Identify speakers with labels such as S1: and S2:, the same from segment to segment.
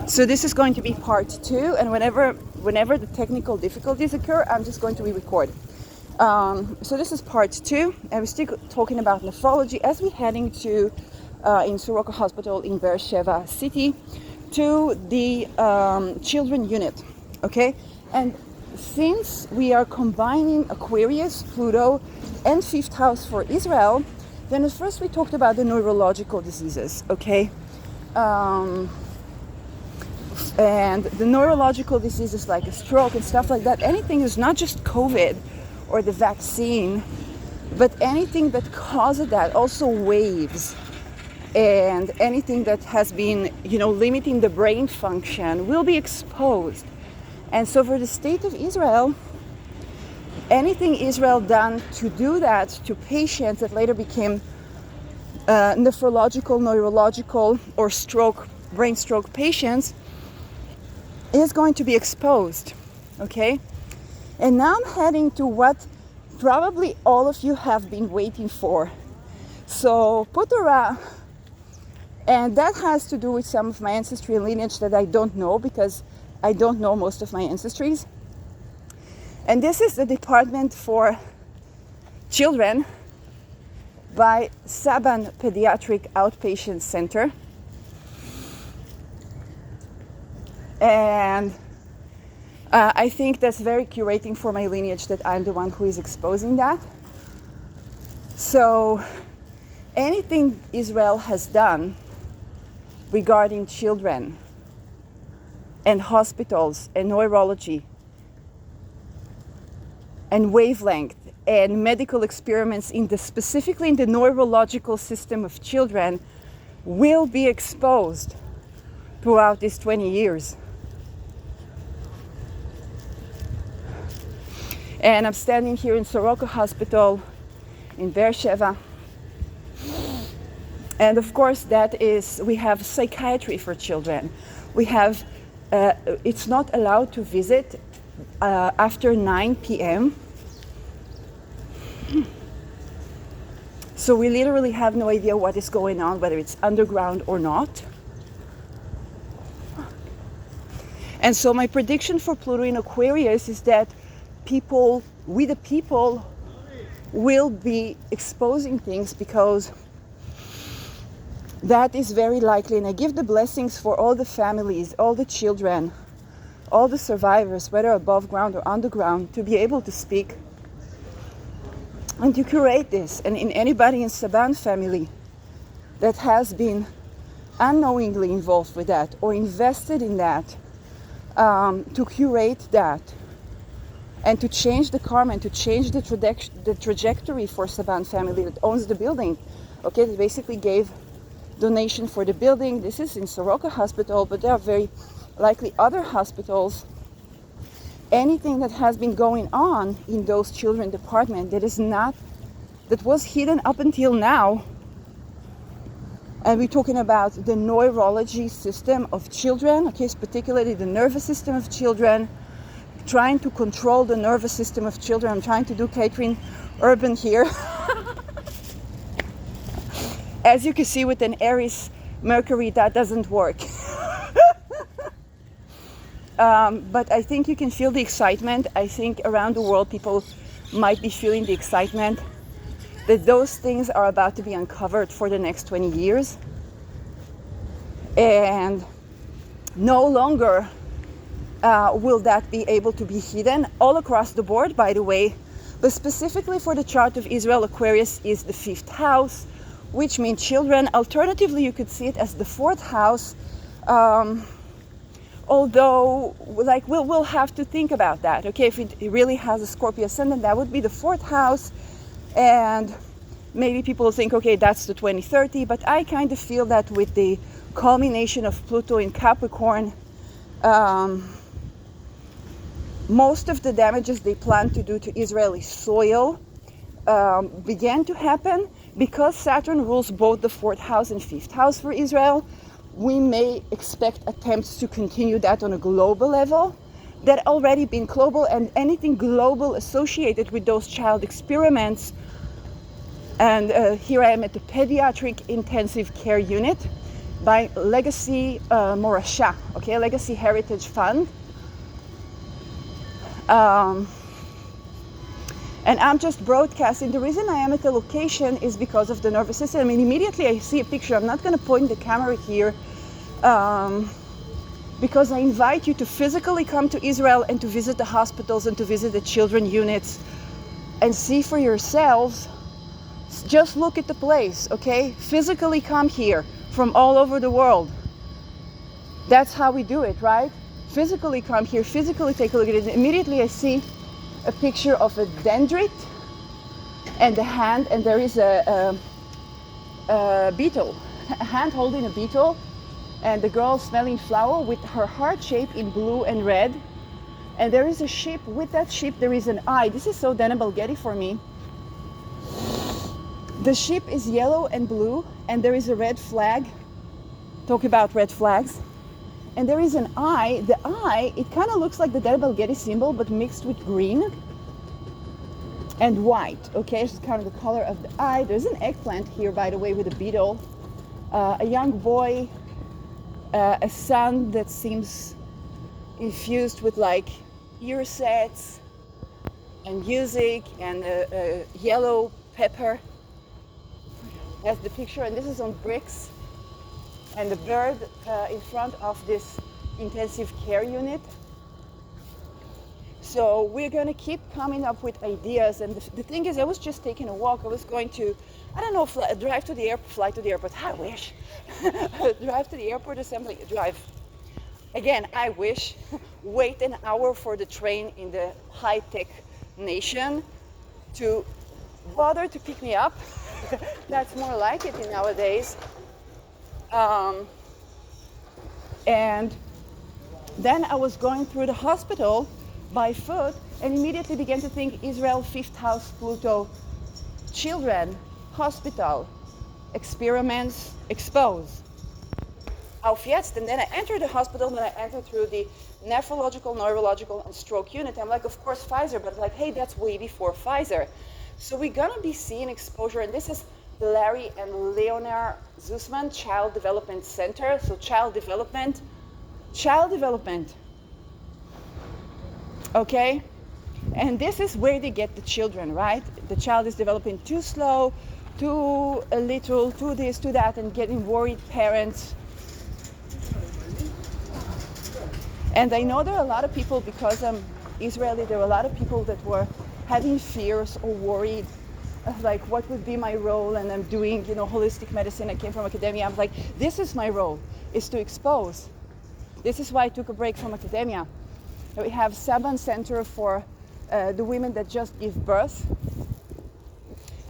S1: So this is going to be part 2, and whenever the technical difficulties occur, I'm just going to re-record. So this is part 2, and we're still talking about nephrology as we're heading to in Soroka Hospital in Beersheba city to the children unit. Okay, and since we are combining Aquarius, Pluto, and 5th house for Israel, then at first we talked about the neurological diseases. Okay. And the neurological diseases like a stroke and stuff like that, anything is not just COVID or the vaccine, but anything that causes that, also waves, and anything that has been, limiting the brain function will be exposed. And so for the state of Israel, anything Israel done to do that to patients that later became nephrological, neurological, or brain stroke patients is going to be exposed, okay? And now I'm heading to what probably all of you have been waiting for. So Putura, and that has to do with some of my ancestry and lineage that I don't know because I don't know most of my ancestries. And this is the Department for Children by Saban Pediatric Outpatient Center. And I think that's very curating for my lineage that I'm the one who is exposing that. So anything Israel has done regarding children and hospitals and neurology and wavelength and medical experiments specifically in the neurological system of children will be exposed throughout these 20 years. And I'm standing here in Soroka Hospital in Beersheba. And of course we have psychiatry for children. We have, it's not allowed to visit after 9 p.m. So we literally have no idea what is going on, whether it's underground or not. And so my prediction for Pluto in Aquarius is that we the people will be exposing things because that is very likely. And I give the blessings for all the families, all the children, all the survivors, whether above ground or underground, to be able to speak and to curate this. And in anybody in Saban family that has been unknowingly involved with that or invested in that, to curate that and to change the karma and to change the trajectory for Saban family that owns the building. Okay, they basically gave donation for the building. This is in Soroka Hospital, but there are very likely other hospitals. Anything that has been going on in those children department that was hidden up until now, and we're talking about the neurology system of children, okay, particularly the nervous system of children, trying to control the nervous system of children. I'm trying to do Catherine Urban here. As you can see with an Aries Mercury, that doesn't work. But I think you can feel the excitement. I think around the world people might be feeling the excitement that those things are about to be uncovered for the next 20 years. And no longer will that be able to be hidden all across the board, by the way. But specifically for the chart of Israel, Aquarius is the 5th house, which means children. Alternatively, you could see it as the 4th house. Although, we'll have to think about that. Okay, if it really has a Scorpio ascendant, that would be the 4th house. And maybe people think, okay, that's the 2030. But I kind of feel that with the culmination of Pluto in Capricorn, most of the damages they plan to do to Israeli soil began to happen because Saturn rules both the 4th house and 5th house for Israel. We may expect attempts to continue that on a global level. That already been global, and anything global associated with those child experiments. And here I am at the pediatric intensive care unit. by Legacy Morasha, okay, Legacy Heritage Fund. And I'm just broadcasting. The reason I am at the location is because of the nervous system. I mean, immediately I see a picture. I'm not going to point the camera here because I invite you to physically come to Israel and to visit the hospitals and to visit the children units and see for yourselves. Just look at the place, okay? Physically come here from all over the world. That's how we do it, right? Physically come here, physically take a look at it. Immediately I see a picture of a dendrite and a hand, and there is a beetle, a hand holding a beetle, and the girl smelling flower with her heart shape in blue and red. And there is a sheep. With that sheep there is an eye. This is so Dana Balghetti for me. The sheep is yellow and blue, and there is a red flag. Talk about red flags. And there is an eye. The eye, it kind of looks like the Dana Balghetti symbol, but mixed with green and white. Okay, it's kind of the color of the eye. There's an eggplant here, by the way, with a beetle. A young boy, a son that seems infused with like ear sets and music, and a yellow pepper. That's the picture, and this is on bricks. And the bird in front of this intensive care unit. So we're going to keep coming up with ideas. And the thing is, I was just taking a walk. I was going to, I don't know, drive to the airport, fly to the airport. I wish. Drive to the airport assembly, drive. Again, I wish. Wait an hour for the train in the high-tech nation to bother to pick me up. That's more like it nowadays. And then I was going through the hospital by foot and immediately began to think Israel, fifth house, Pluto, children, hospital, experiments, expose. Auf jetzt. And then I entered the hospital, and then I entered through the nephrological, neurological, and stroke unit. I'm like, of course, Pfizer, but like, hey, that's way before Pfizer. So we're gonna be seeing exposure, and this is Larry and Leonard Zussman Child Development Center. So child development. Okay? And this is where they get the children, right? The child is developing too slow, too little, too this, too that, and getting worried parents. And I know there are a lot of people, because I'm Israeli, there are a lot of people that were having fears or worried, like what would be my role, and I'm doing, holistic medicine. I came from academia. I'm like, this is my role, is to expose. This is why I took a break from academia. We have Saban Center for the women that just give birth,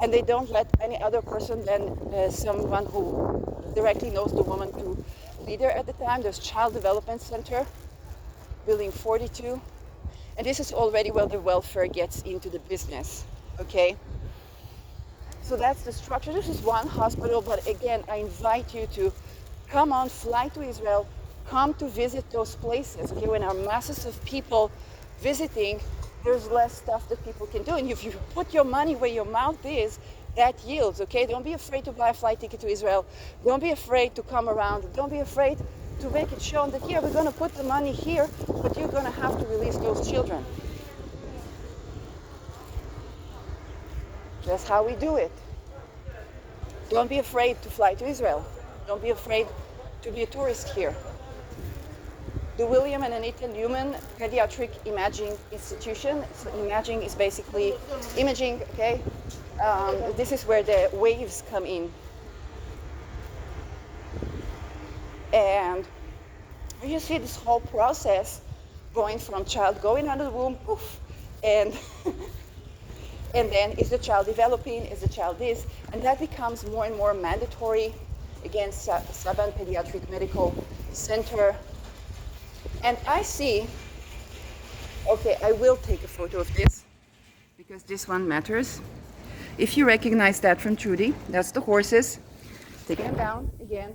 S1: and they don't let any other person than someone who directly knows the woman to be there at the time. There's Child Development Center, building 42, and this is already where the welfare gets into the business, okay? So that's the structure. This is one hospital, but again, I invite you to come on, fly to Israel, come to visit those places. Okay, when there are masses of people visiting, there's less stuff that people can do. And if you put your money where your mouth is, that yields, okay? Don't be afraid to buy a flight ticket to Israel. Don't be afraid to come around. Don't be afraid to make it shown that, yeah, we're going to put the money here, but you're going to have to release those children. That's how we do it. Don't be afraid to fly to Israel. Don't be afraid to be a tourist here. The William and Anita Newman Pediatric Imaging Institution. So imaging is basically imaging, okay? This is where the waves come in. And you see this whole process going from child going out of the womb, poof, and and then is the child developing, is the child this, and that becomes more and more mandatory. Again, Saban Pediatric Medical Center. And I see, okay, I will take a photo of this because this one matters. If you recognize that from Trudy, that's the horses. Taking them down again.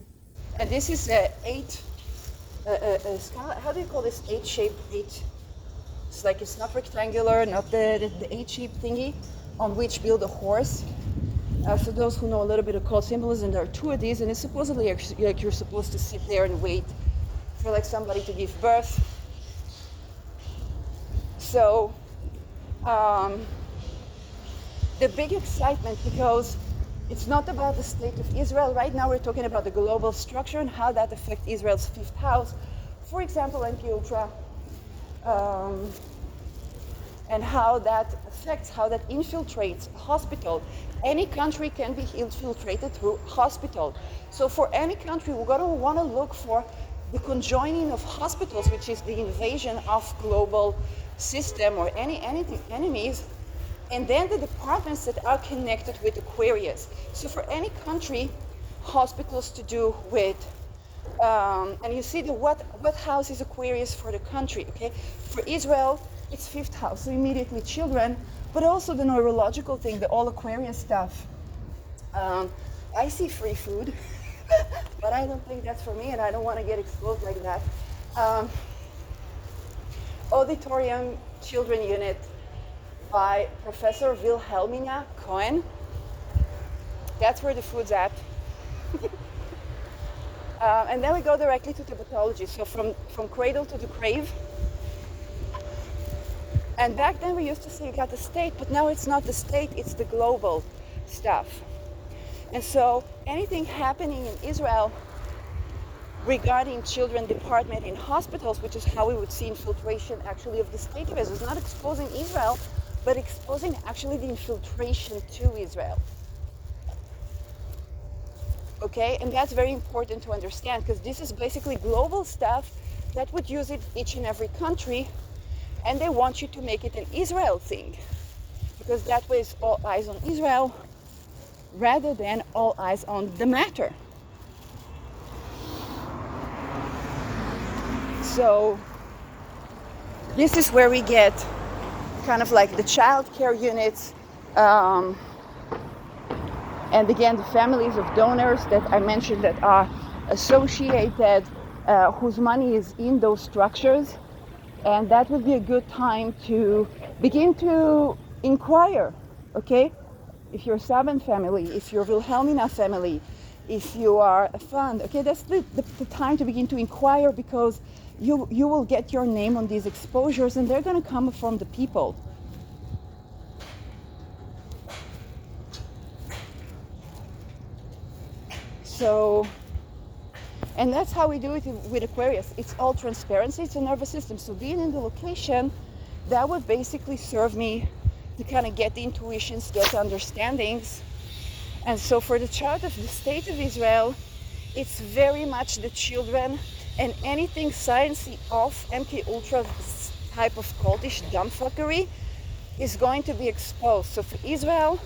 S1: And this is how do you call this? Eight-shaped. It's like, it's not rectangular, not the eight-shaped thingy on which build a horse. So those who know a little bit of cult symbolism, there are two of these, and it's supposedly like you're supposed to sit there and wait for like somebody to give birth. So the big excitement, because it's not about the state of Israel. Right now we're talking about the global structure and how that affects Israel's fifth house. For example, mkultra, and how that affects, how that infiltrates hospital. Any country can be infiltrated through hospital. So for any country, we're going to want to look for the conjoining of hospitals, which is the invasion of global system or any enemies, and then the departments that are connected with Aquarius. So for any country, hospitals to do with, and you see what house is Aquarius for the country, okay? For Israel, it's fifth house, so immediately children, but also the neurological thing, the all Aquarius stuff. I see free food, but I don't think that's for me, and I don't want to get exposed like that. Auditorium Children Unit by Professor Wilhelmina Cohen. That's where the food's at. And then we go directly to the pathology. So from cradle to the grave. And back then we used to say you got the state, but now it's not the state, it's the global stuff. And so anything happening in Israel regarding children department in hospitals, which is how we would see infiltration actually of the state of Israel. It's not exposing Israel, but exposing actually the infiltration to Israel. Okay, and that's very important to understand, because this is basically global stuff that would use it each and every country, and they want you to make it an Israel thing, because that way it's all eyes on Israel rather than all eyes on the matter. So this is where we get kind of like the child care units, and again the families of donors that I mentioned that are associated, whose money is in those structures. And that would be a good time to begin to inquire, okay? If you're a Saban family, if you're Wilhelmina family, if you are a fund, okay, that's the time to begin to inquire, because you will get your name on these exposures, and they're going to come from the people. So, and that's how we do it with Aquarius. It's all transparency, it's a nervous system. So being in the location, that would basically serve me to kind of get the intuitions, get the understandings. And so for the chart of the state of Israel, it's very much the children, and anything sciencey off, mkultra type of cultish dumbfuckery is going to be exposed. So for Israel,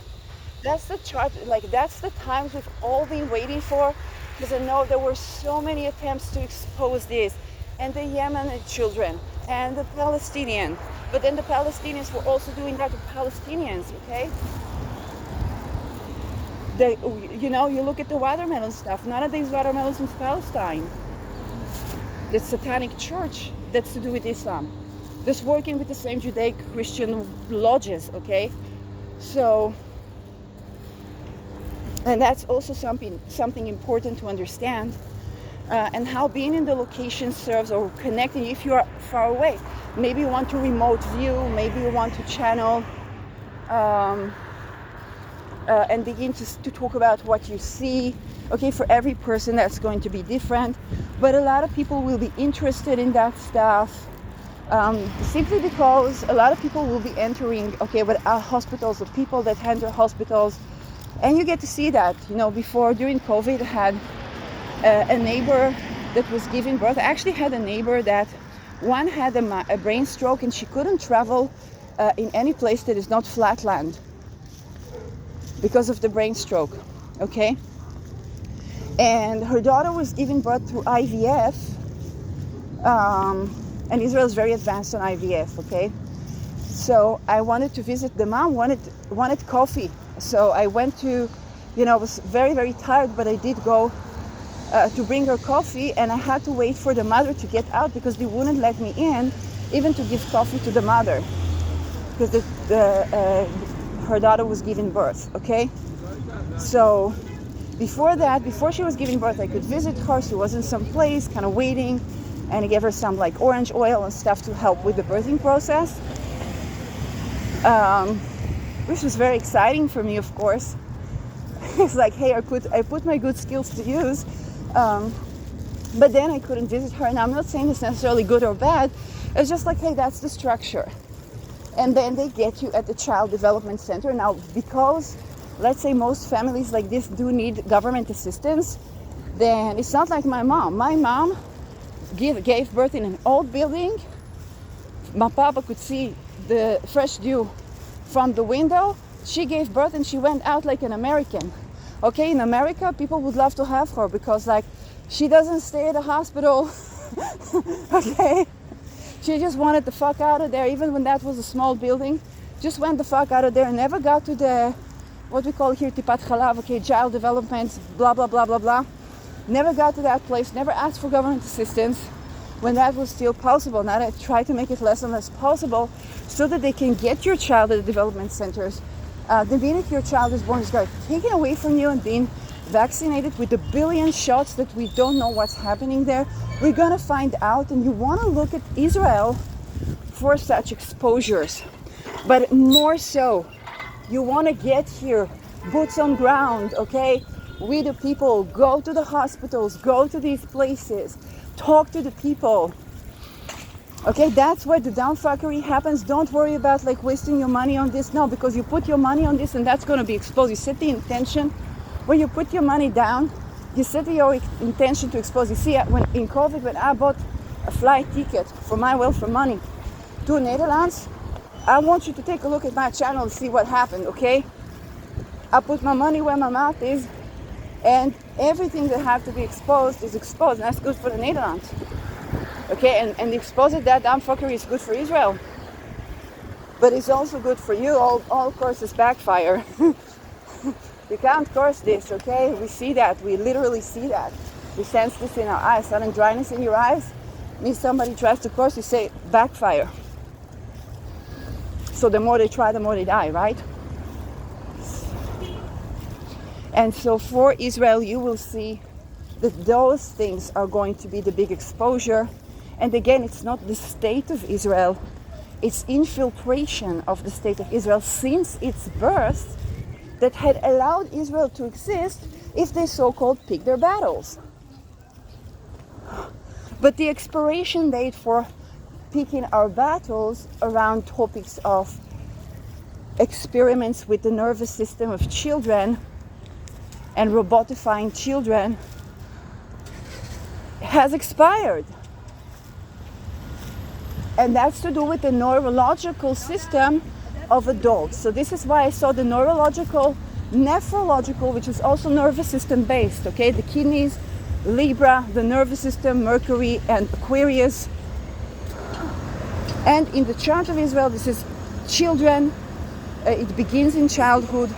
S1: that's the chart, like that's the times we've all been waiting for, because I know there were so many attempts to expose this, and the Yemeni children, and the Palestinian, but then the Palestinians were also doing that to Palestinians, okay? You know, you look at the watermelon stuff, none of these watermelons in Palestine. The satanic church, that's to do with Islam. Just working with the same Judaic Christian lodges, okay? So, and that's also something important to understand, and how being in the location serves, or connecting if you are far away. Maybe you want to remote view, maybe you want to channel, and begin to talk about what you see. Okay, for every person that's going to be different, but a lot of people will be interested in that stuff, simply because a lot of people will be entering, okay, with our hospitals, the people that enter hospitals, and you get to see that. You know, before, during COVID, I had a neighbor that was giving birth. I actually had a neighbor that one had a brain stroke, and she couldn't travel in any place that is not flat land because of the brain stroke, okay? And her daughter was giving birth through IVF, and Israel is very advanced on IVF, okay? So I wanted to visit the mom, wanted coffee. So I went to, you know, I was very, very tired, but I did go to bring her coffee, and I had to wait for the mother to get out because they wouldn't let me in, even to give coffee to the mother, because her daughter was giving birth, okay? So before that, before she was giving birth, I could visit her. She was in some place kind of waiting, and I gave her some like orange oil and stuff to help with the birthing process, which was very exciting for me, of course. It's like, hey, I put my good skills to use, but then I couldn't visit her. And I'm not saying it's necessarily good or bad. It's just like, hey, that's the structure. And then they get you at the child development center. Now, because let's say most families like this do need government assistance, then it's not like my mom. My mom gave birth in an old building. My papa could see the fresh dew from the window. She gave birth and she went out like an American. Okay, in America, people would love to have her because like she doesn't stay at a hospital. Okay, she just wanted the fuck out of there, even when that was a small building. Just went the fuck out of there and never got to the, what we call here, tipat chalav, okay, child development, blah, blah, blah, blah, blah. Never got to that place, never asked for government assistance when that was still possible. Now I try to make it less and less possible so that they can get your child at the development centers. The minute your child is born, is got taken away from you and being vaccinated with a billion shots that we don't know what's happening there. We're gonna find out, and you wanna look at Israel for such exposures. But more so, you wanna get here, boots on ground, okay? With the people, go to the hospitals, go to these places, talk to the people. Okay, that's where the downfuckery happens. Don't worry about like wasting your money on this. No, because you put your money on this and that's going to be exposed. You set the intention. When you put your money down, you set your intention to expose. You see, when in COVID, when I bought a flight ticket for my welfare money to Netherlands, I want you to take a look at my channel and see what happened, okay? I put my money where my mouth is, and everything that have to be exposed is exposed, and that's good for the Netherlands. Okay, and exposing that damn fuckery is good for Israel. But it's also good for you. All courses backfire. You can't curse this, okay? We see that. We literally see that. We sense this in our eyes. Sudden dryness in your eyes means somebody tries to curse, you say backfire. So the more they try, the more they die, right? And so for Israel, you will see that those things are going to be the big exposure. And again, it's not the state of Israel, it's infiltration of the state of Israel since its birth that had allowed Israel to exist if they so-called pick their battles. But the expiration date for picking our battles around topics of experiments with the nervous system of children and robotifying children has expired. And that's to do with the neurological system of adults. So this is why I saw the neurological, nephrological, which is also nervous system based, okay? The kidneys, Libra, the nervous system, Mercury and Aquarius. And in the chart of Israel, this is children. It begins in childhood.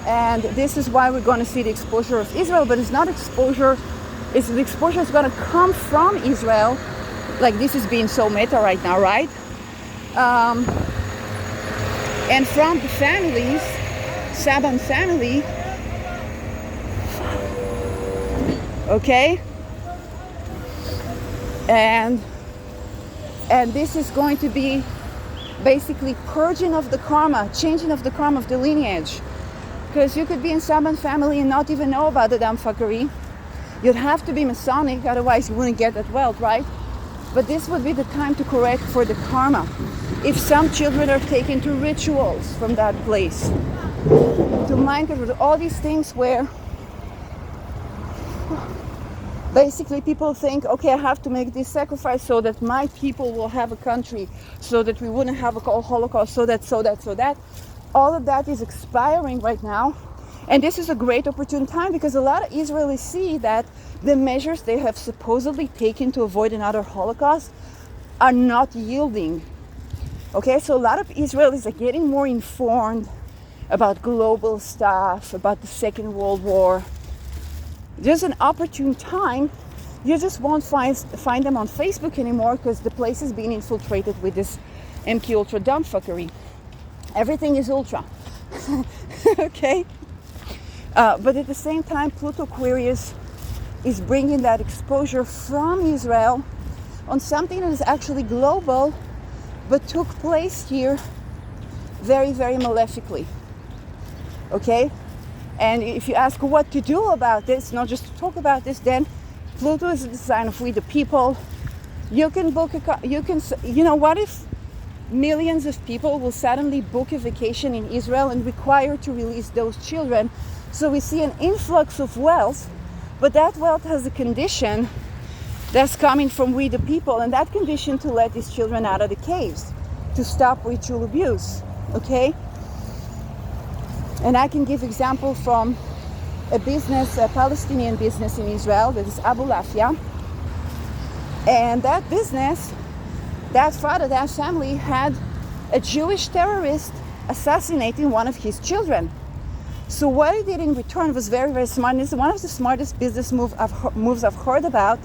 S1: And this is why we're going to see the exposure of Israel, but it's not exposure, it's the exposure is going to come from Israel. Like this is being so meta right now, right? And from the families, Saban family, okay? And this is going to be basically purging of the karma, changing of the karma of the lineage. Because you could be in Saban family and not even know about the damn fuckery. You'd have to be Masonic, otherwise you wouldn't get that wealth, right? But this would be the time to correct for the karma. If some children are taken to rituals from that place, to mind control, all these things where basically people think, okay, I have to make this sacrifice so that my people will have a country, so that we wouldn't have a Holocaust, so that. All of that is expiring right now. And this is a great opportune time because a lot of Israelis see that the measures they have supposedly taken to avoid another Holocaust are not yielding. Okay, so a lot of Israelis are getting more informed about global stuff, about the Second World War. There's an opportune time. You just won't find them on Facebook anymore because the place is being infiltrated with this mkultra dumbfuckery. Everything is ultra. Okay? But at the same time, Pluto Aquarius is bringing that exposure from Israel on something that is actually global, but took place here very, very malefically. Okay? And if you ask what to do about this, not just to talk about this, then Pluto is the sign of we the people. You can book what if millions of people will suddenly book a vacation in Israel and require to release those children? So we see an influx of wealth, but that wealth has a condition that's coming from we the people, and that condition to let these children out of the caves, to stop ritual abuse. Okay? And I can give example from a business, a Palestinian business in Israel, that is Abu Lafia. And that business, that father, that family had a Jewish terrorist assassinating one of his children. So what he did in return was very, very smart. And it's one of the smartest business moves I've heard about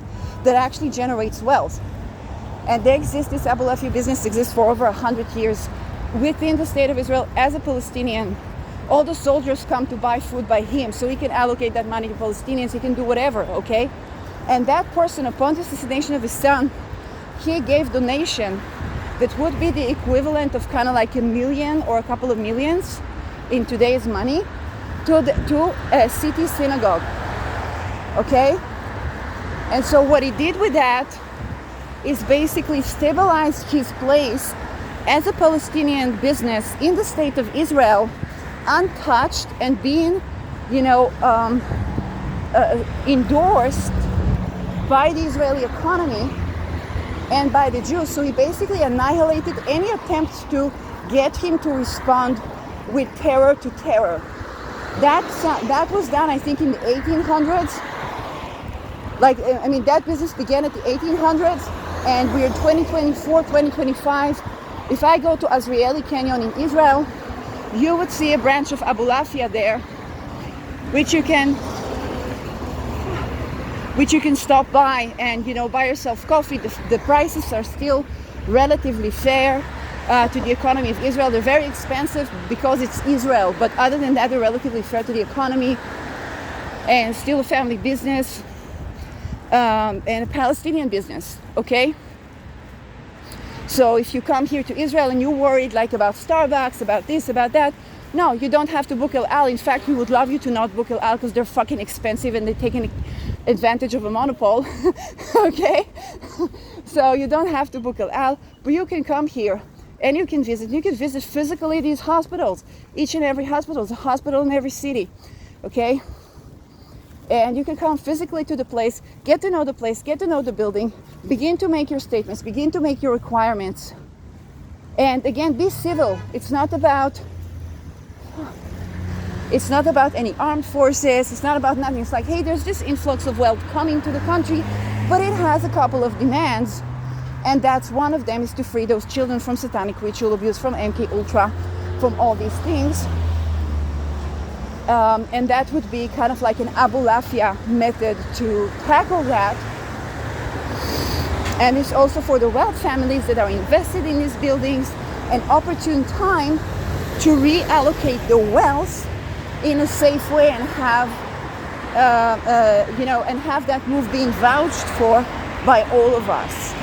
S1: that actually generates wealth. And this Abu Lafia business exists for over 100 years within the state of Israel as a Palestinian. All the soldiers come to buy food by him, so he can allocate that money to Palestinians, he can do whatever, okay? And that person, upon the assassination of his son, he gave donation that would be the equivalent of kind of like $1 million or a couple of millions in today's money to a city synagogue, okay? And so what he did with that is basically stabilize his place as a Palestinian business in the state of Israel, untouched and being, endorsed by the Israeli economy and by the Jews. So he basically annihilated any attempts to get him to respond with terror to terror. That was done, I think, in the 1800s. That business began at the 1800s, and we're 2024, 2025. If I go to Azrieli Canyon in Israel, you would see a branch of Abu Lafia there, which you can stop by and buy yourself coffee. The prices are still relatively fair to the economy of Israel. They're very expensive because it's Israel, but other than that, they're relatively fair to the economy, and still a family business and a Palestinian business. Okay. So if you come here to Israel and you're worried about Starbucks, about this, about that, no, you don't have to book El Al. In fact, we would love you to not book El Al because they're fucking expensive and they're taking advantage of a monopole. Okay? So you don't have to book El Al, but you can come here and you can visit. You can visit physically these hospitals. Each and every hospital is a hospital in every city. Okay? And you can come physically to the place, get to know the place, get to know the building, begin to make your statements, begin to make your requirements. And again, be civil. It's not about any armed forces. It's not about nothing. It's like, hey, there's this influx of wealth coming to the country, but it has a couple of demands. And that's one of them, is to free those children from satanic ritual abuse, from mkultra, from all these things. And that would be kind of like an Abu Lafia method to tackle that. And it's also for the wealth families that are invested in these buildings an opportune time to reallocate the wealth in a safe way and have, and have that move being vouched for by all of us.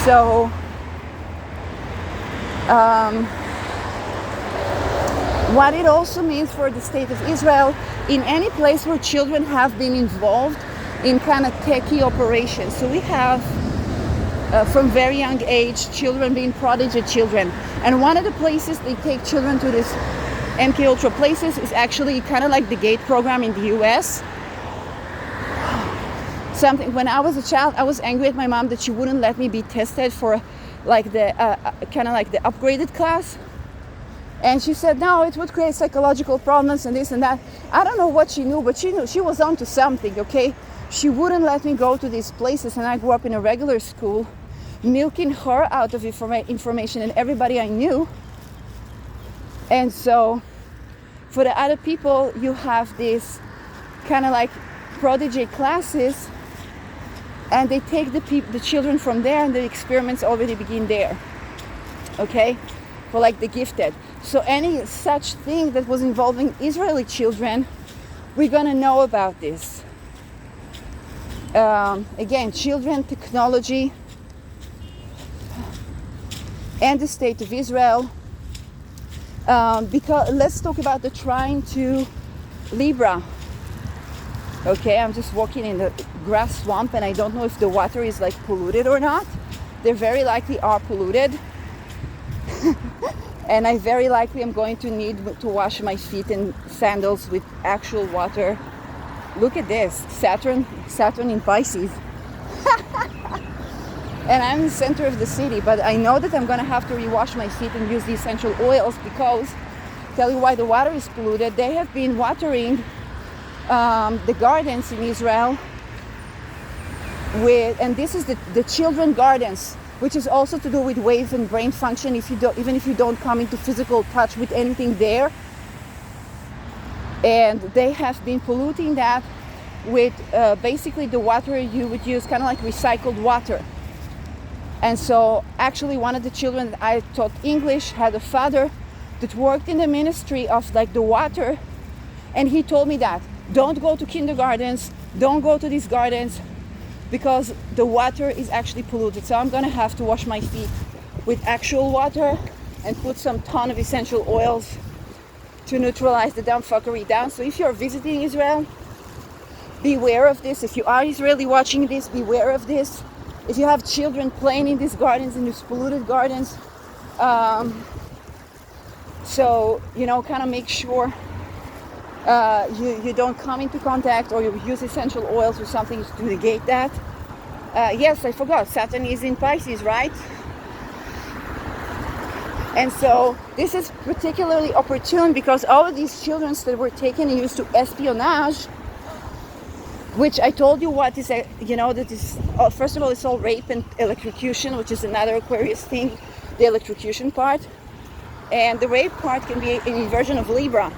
S1: So, what it also means for the state of Israel, in any place where children have been involved in kind of techie operations. So we have, from very young age, children being prodigy children. And one of the places they take children to this MKUltra places is actually kind of like the GATE program in the US. When I was a child, I was angry at my mom that she wouldn't let me be tested for the upgraded class. And she said, no, it would create psychological problems and this and that. I don't know what she knew, but she knew she was onto something, okay? She wouldn't let me go to these places, and I grew up in a regular school, milking her out of information and everybody I knew. And so for the other people, you have these kind of like prodigy classes, and they take the children from there, and the experiments already begin there, okay? for like the gifted. So any such thing that was involving Israeli children, we're gonna know about this. Again, children, technology, and the state of Israel. Because let's talk about the Trine to Libra. Okay, I'm just walking in the grass swamp and I don't know if the water is like polluted or not. They very likely are polluted. And I very likely am going to need to wash my feet in sandals with actual water. Look at this, Saturn in Pisces. And I'm in the center of the city, but I know that I'm gonna have to rewash my feet and use the essential oils because, tell you why the water is polluted. They have been watering the gardens in Israel with, and this is the children gardens, which is also to do with waves and brain function. Even if you don't come into physical touch with anything there, and they have been polluting that with basically the water you would use, kind of like recycled water. And so actually one of the children that I taught English had a father that worked in the ministry of like the water, and he told me that don't go to kindergartens, don't go to these gardens, because the water is actually polluted. So I'm gonna have to wash my feet with actual water and put some ton of essential oils to neutralize the dumb fuckery down. So if you're visiting Israel, beware of this. If you are Israeli watching this, beware of this. If you have children playing in these gardens, in these polluted gardens, so, you know, kind of make sure you don't come into contact or you use essential oils or something to negate that. Yes, I forgot, Saturn is in Pisces, right? And so this is particularly opportune because all of these children that were taken and used to espionage, which I told you what is, you know, that is, first of all, it's all rape and electrocution, which is another Aquarius thing, the electrocution part. And the rape part can be an inversion of Libra.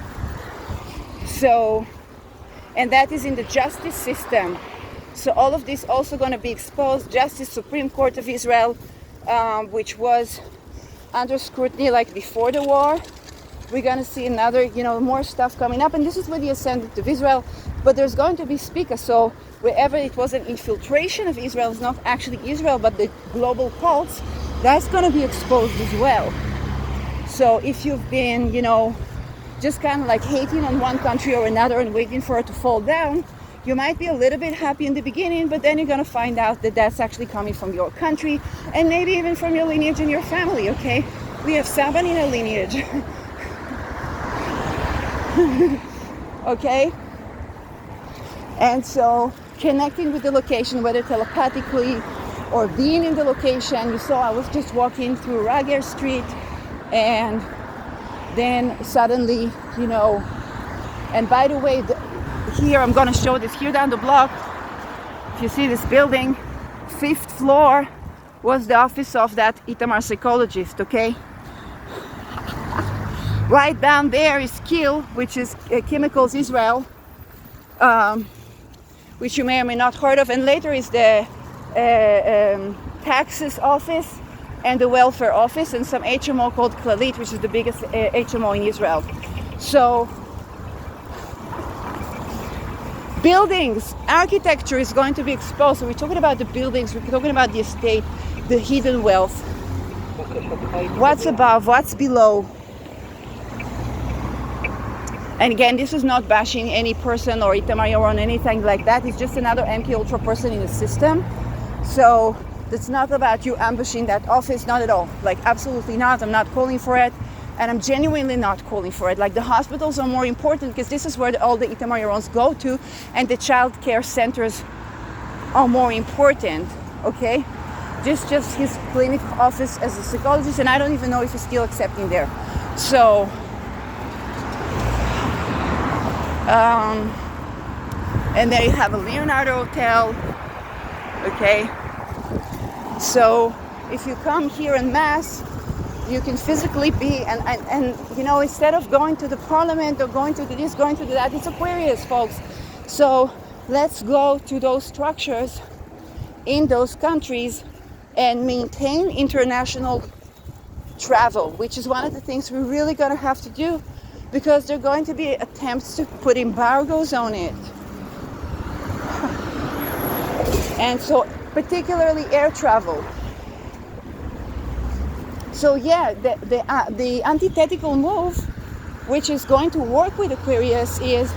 S1: So, and that is in the justice system. So all of this also going to be exposed. Justice, Supreme Court of Israel, which was under scrutiny like before the war. We're going to see another, you know, more stuff coming up. And this is with the ascendant of Israel. But there's going to be speakers. So wherever it was an infiltration of Israel, it's not actually Israel, but the global cults, that's going to be exposed as well. So if you've been, you know, just kind of like hating on one country or another and waiting for it to fall down, you might be a little bit happy in the beginning, but then you're going to find out that that's actually coming from your country and maybe even from your lineage and your family, okay? We have Saban in our lineage. Okay? And so connecting with the location, whether telepathically or being in the location. You saw I was just walking through Rager Street, and then suddenly, you know, and by the way, here I'm going to show this here down the block. If you see this building, 5th floor was the office of that Itamar psychologist, okay? Right down there is KIL, which is Chemicals Israel, which you may or may not heard of, and later is the taxes office and the welfare office, and some HMO called Klalit, which is the biggest HMO in Israel. So buildings, architecture is going to be exposed. So we're talking about the buildings, we're talking about the estate, the hidden wealth, what's above, what's below. And again, this is not bashing any person or Itamar or anything like that. It's just another mkultra person in the system. So it's not about you ambushing that office, not at all. Like, absolutely not. I'm not calling for it. And I'm genuinely not calling for it. Like, the hospitals are more important because this is where all the Itamar go to, and the child care centers are more important, okay? Just his clinic office as a psychologist, and I don't even know if he's still accepting there. So, and there you have a Leonardo Hotel, okay? So if you come here en masse, you can physically be, and you know, instead of going to the parliament or going to this, going to that, it's Aquarius, folks. So let's go to those structures in those countries and maintain international travel, which is one of the things we're really going to have to do, because there are going to be attempts to put embargoes on it. And so particularly air travel. So yeah, the antithetical move, which is going to work with Aquarius, is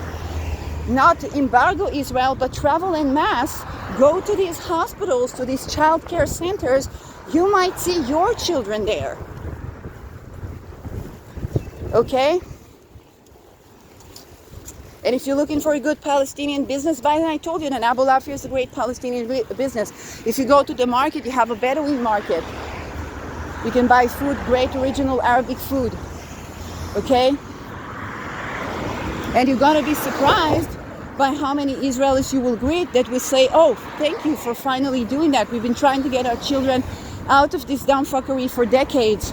S1: not embargo Israel, but travel en masse. Go to these hospitals, to these child care centers. You might see your children there. Okay? And if you're looking for a good Palestinian business, by the way, I told you that Abu Lafia is a great Palestinian business. If you go to the market, you have a Bedouin market. You can buy food, great original Arabic food. Okay? And you're going to be surprised by how many Israelis you will greet that will say, oh, thank you for finally doing that. We've been trying to get our children out of this dumb fuckery for decades,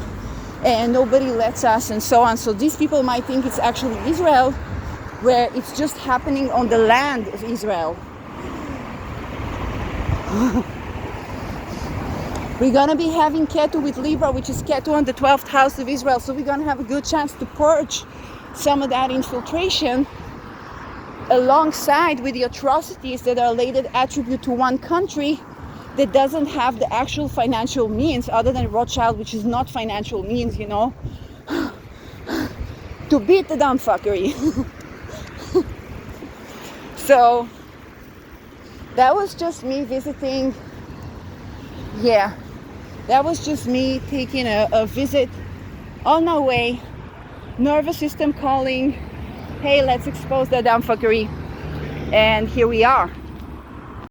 S1: and nobody lets us, and so on. So these people might think it's actually Israel, where it's just happening on the land of Israel. We're going to be having Ketu with Libra, which is Ketu on the 12th house of Israel. So we're going to have a good chance to purge some of that infiltration alongside with the atrocities that are laid attribute to one country that doesn't have the actual financial means, other than Rothschild, which is not financial means, you know, to beat the dumb fuckery. So that was just me visiting. Yeah, that was just me taking a visit on my way. Nervous system calling, hey, let's expose that dumb fuckery. And here we are.